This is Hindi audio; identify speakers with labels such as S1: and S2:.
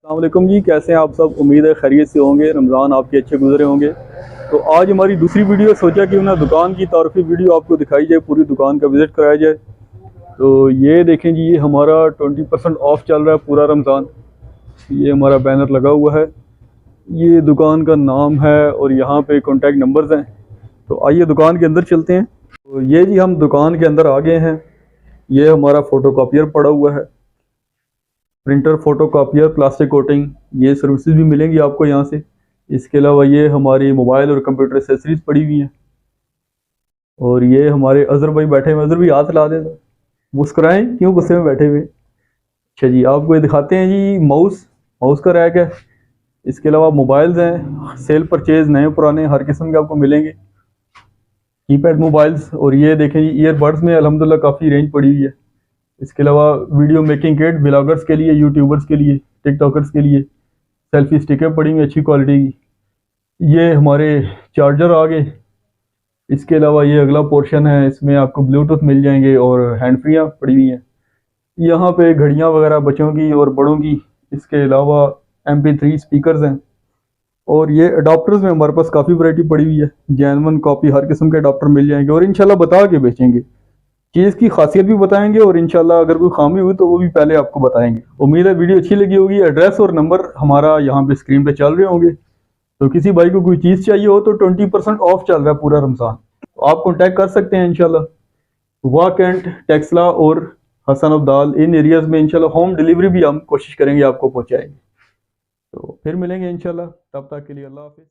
S1: अस्सलाम वालेकुम जी, कैसे हैं आप सब। उम्मीद है खैरियत से होंगे, रमज़ान आपके अच्छे गुजरे होंगे। तो आज हमारी दूसरी वीडियो, सोचा कि ना दुकान की तारफ़ी वीडियो आपको दिखाई जाए, पूरी दुकान का विज़िट कराया जाए। तो ये देखें जी, ये हमारा 20% ऑफ चल रहा है पूरा रमज़ान। ये हमारा बैनर लगा हुआ है, ये दुकान का नाम है और यहाँ पे कॉन्टैक्ट नंबर्स हैं। तो आइए दुकान के अंदर चलते हैं। तो ये जी हम दुकान के अंदर आ गए हैं। ये हमारा फ़ोटो कॉपियर पड़ा हुआ है, printer, photo copier, plastic coating, ये सर्विसेज भी मिलेंगी आपको यहाँ से। इसके अलावा ये हमारी मोबाइल और कंप्यूटर एसेसरीज पड़ी हुई हैं। और ये हमारे अजहर भाई बैठे हुए। अजहर भाई हाथ ला दे, मुस्कुराएं, क्यों गुस्से में बैठे हुए। अच्छा जी, आपको ये दिखाते हैं जी, माउस, माउस का रैक है। इसके अलावा मोबाइल्स हैं, सेल परचेज नए पुराने हर किस्म के आपको मिलेंगे, कीपैड मोबाइल्स। और ये देखें जी, ईयरबड्स में अल्हम्दुलिल्लाह काफ़ी रेंज पड़ी हुई है। इसके अलावा वीडियो मेकिंग किट ब्लॉगर्स के लिए, यूट्यूबर्स के लिए, टिकटॉकर्स के लिए, सेल्फी स्टिकर पड़ी हुई अच्छी क्वालिटी की। ये हमारे चार्जर आ गए। इसके अलावा ये अगला पोर्शन है, इसमें आपको ब्लूटूथ मिल जाएंगे और हैंड फ्रीयाँ पड़ी हुई हैं। यहाँ पे घड़ियाँ वगैरह बच्चों की और बड़ों की। इसके अलावा MP3 स्पीकर्स हैं। और ये अडाप्टर्स में हमारे पास काफ़ी वैरायटी पड़ी हुई है, जैनवन कॉपी हर किस्म के अडाप्टर मिल जाएंगे और इंशाल्लाह बता के बेचेंगे। चीज़ की खासियत भी बताएंगे और इंशाल्लाह अगर कोई खामी हुई तो वो भी पहले आपको बताएंगे। उम्मीद है वीडियो अच्छी लगी होगी। एड्रेस और नंबर हमारा यहाँ पे स्क्रीन पे चल रहे होंगे। तो किसी भाई को कोई चीज़ चाहिए हो तो 20% ऑफ चल रहा है पूरा रमज़ान, तो आप कॉन्टैक्ट कर सकते हैं इंशाल्लाह। वाकंट, टेक्सला और हसन अब्दाल, इन एरियाज़ में इंशाल्लाह होम डिलीवरी भी हम कोशिश करेंगे आपको पहुँचाएंगे। तो फिर मिलेंगे इंशाल्लाह, तब तक के लिए अल्लाह हाफिज़।